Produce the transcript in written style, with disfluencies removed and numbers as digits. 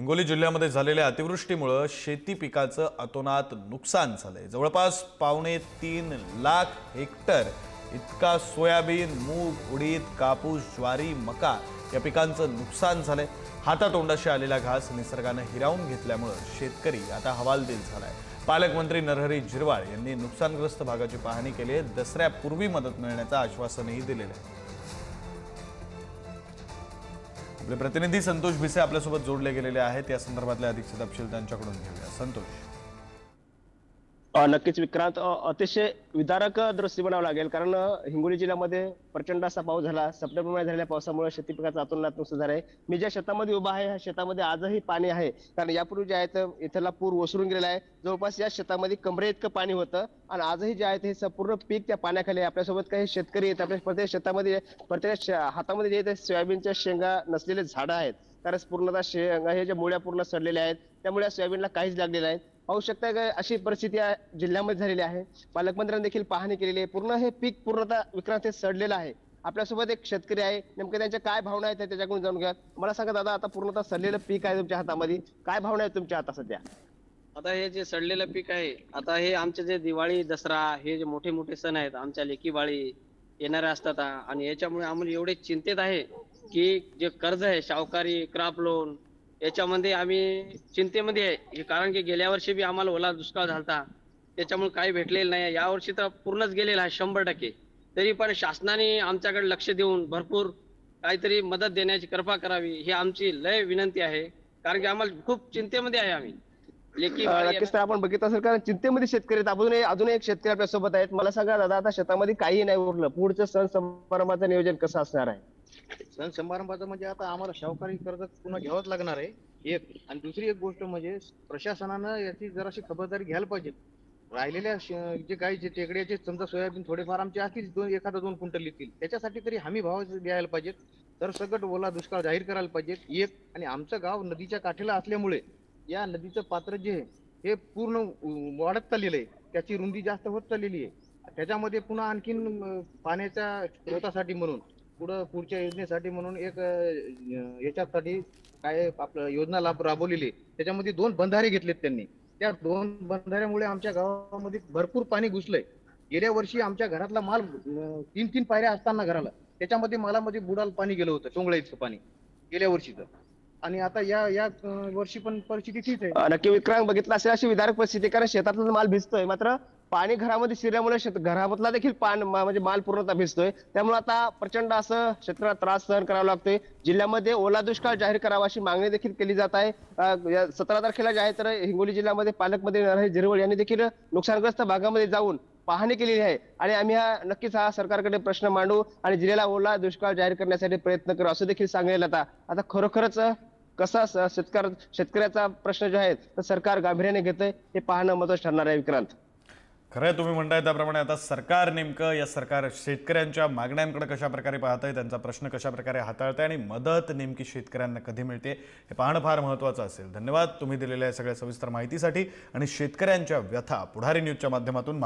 हिंगोली जिल्ह्यामध्ये झालेल्या अतिवृष्टीमुळे शेती पिकाचं अतोनात नुकसान झालंय। जवळपास 2.25 लाख हेक्टर इतका सोयाबीन, मूग, उडीद, कापूस, ज्वारी, मका या पिकांचं नुकसान झालंय। हातातोंडाशी आलेला घास निसर्गाने हिरावून घेतल्यामुळे शेतकरी आता हवालदिल झालाय। पालकमंत्री नरहरी झिरवाळ यांनी नुकसानग्रस्त भागाची पाहणी केली आहे। दसऱ्यापूर्वी मदत मिळण्याचं आश्वासनही दिलेलं आहे। आपले प्रतिनिधी संतोष भिसे आपल्यासोबत जोडले गेलेले आहेत। या संदर्भातले अधिकचे तपशील त्यांच्याकडून घेऊया। संतोष, नक्कीच विक्रांत, अतिशय विदारक दृश्य म्हणावं लागेल, कारण हिंगोली जिल्ह्यामध्ये प्रचंड असा पाऊस झाला। सप्टेंबर महिन्यात झालेल्या पावसामुळे शेती पिकाचं अतोनात नुकसान झालंय। मी ज्या शेतामध्ये उभा आहे, ह्या शेतामध्ये आजही पाणी आहे, कारण यापूर्वी जे आहे तर इथला पूर ओसरून गेलेला आहे। जवळपास या शेतामध्ये कमरे इतकं पाणी होतं आणि आजही जे आहे ते संपूर्ण पीक त्या पाण्याखाली। आपल्यासोबत काही शेतकरी आहेत, आपल्या प्रत्येक शेतामध्ये प्रत्येक हातामध्ये जे सोयाबीनच्या शेंगा नसलेले झाडं आहेत, कारण पूर्णतः शेंगा हे ज्या मुळ्या पूर्ण सडलेल्या आहेत, त्यामुळे सोयाबीनला काहीच लागलेलं आहे। पाहू शकता का अशी परिस्थिती या जिल्ह्यामध्ये झालेली आहे। पालकमंत्र्यांनी देखील पाहणी केलेली आहे। पूर्ण हे पीक पूर्णतः विक्रांत हे सडलेलं आहे। आपल्यासोबत एक शेतकरी आहे, नेमकं त्यांच्या काय भावना आहेत त्याच्याकडून जाणून घ्या। मला सांगा दादा, आता पूर्णतः सडलेलं पीक आहे तुमच्या हातामध्ये, काय भावना आहे तुमच्या आता सध्या? आता हे जे सडलेलं पीक आहे, आता हे आमचे जे दिवाळी, दसरा हे जे मोठे मोठे सण आहेत, आमच्या लेकी बाळी येणारे असतात आणि याच्यामुळे आम्हाला एवढे चिंतेत आहे की जे कर्ज आहे, शाहूकारी, क्रॉप लोन, याच्यामध्ये आम्ही चिंतेमध्ये आहे। कारण की गेल्या वर्षी बी आम्हाला ओला दुष्काळ झालता, त्याच्यामुळे काही भेटलेलं नाही। यावर्षी तर पूर्णच गेलेला आहे 100%। तरी पण शासनाने आमच्याकडे लक्ष देऊन भरपूर काहीतरी मदत देण्याची कृपा करावी, ही आमची लय विनंती आहे। कारण की आम्हाला खूप चिंतेमध्ये आहे आम्ही लेकी बाळी। नक्कीच, तर आपण बघितलं असेल, कारण चिंतेमध्ये शेतकरी आहेत। अजून एक शेतकरी आपल्या सोबत आहेत। मला सांगा दादा, आता शेतामध्ये काही नाही उरलं, पुढचं सण समारंभाचं नियोजन कसं असणार आहे? सण समारंभाचं म्हणजे आता आम्हाला शाहूकारी कर्ज पुन्हा घ्यावंच लागणार आहे एक, आणि दुसरी एक गोष्ट म्हणजे प्रशासनानं याची जराशी खबरदारी घ्यायला पाहिजे। राहिलेल्या जे काही जे टेकड्याचे समजा सोयाबीन थोडेफार आमचे असतील, एखादा 2 क्विंटल येतील, त्याच्यासाठी तरी हमी भाव द्यायला पाहिजेत। तर सगळं ओला दुष्काळ जाहीर करायला पाहिजेत एक। आणि आमचं गाव नदीच्या काठेला असल्यामुळे या नदीचं पात्र जे आहे हे पूर्ण वाढत चाललेलं आहे, त्याची रुंदी जास्त होत चाललेली आहे। त्याच्यामध्ये पुन्हा आणखीन पाण्याच्या स्रोतासाठी म्हणून पुढच्या योजनेसाठी म्हणून एक याच्यासाठी काय आपलं योजना राबवलेली, त्याच्यामध्ये 2 बंधारे घेतलेत त्यांनी। त्या 2 बंधाऱ्यामुळे आमच्या गावामध्ये भरपूर पाणी घुसलंय। गेल्या वर्षी आमच्या घरातला माल 3 पायऱ्या असताना घराला, त्याच्यामध्ये मालामध्ये बुडाला पाणी गेलं होतं, चोंगळ्याचं पाणी गेल्या वर्षीचं। आणि आता या वर्षी पण परिस्थिती तीच आहे। नक्की विक्रांत, बघितलं असेल अशी विदारक परिस्थिती, कारण शेतातला माल भिजतोय, मात्र पाणी घरामध्ये शिरल्यामुळे घरामधला देखील म्हणजे माल पूर्णतः भिजतोय। त्यामुळे आता प्रचंड असं शेतकऱ्याला त्रास सहन करावा लागतोय। जिल्ह्यामध्ये ओला दुष्काळ जाहीर करावा अशी मागणी देखील केली जात आहे। 17 तारखेला जे आहे तर हिंगोली जिल्ह्यामध्ये पालकमंत्री नरहरी झिरवाळ यांनी देखील नुकसानग्रस्त भागामध्ये जाऊन पाहणी केलेली आहे। आणि आम्ही नक्कीच सरकारकडे प्रश्न मांडू आणि जिल्ह्याला ओला दुष्काळ जाहीर करण्यासाठी प्रयत्न करू असं देखील सांगण्यात आता खरोखरच कसा शेतकऱ्याचा प्रश्न जो आहे तर सरकार गांभीर्याने घेतंय हे पाहणं महत्त्वाचं ठरणार आहे। विक्रांत, खरं तुम्ही म्हणताय त्याप्रमाणे आता सरकार नेमकं सरकार शेतकऱ्यांच्या मागण्यांकडे कशा प्रकारे पाहतंय, त्यांचा प्रश्न कशा प्रकारे हाताळतंय आणि मदत नेमकी शेतकऱ्यांना कधी मिळते हे पाहणं फार महत्त्वाचं असेल। धन्यवाद तुम्ही दिलेल्या सगळ्या सविस्तर माहितीसाठी आणि शेतकऱ्यांच्या व्यथा पुढारी न्यूजच्या माध्यमातून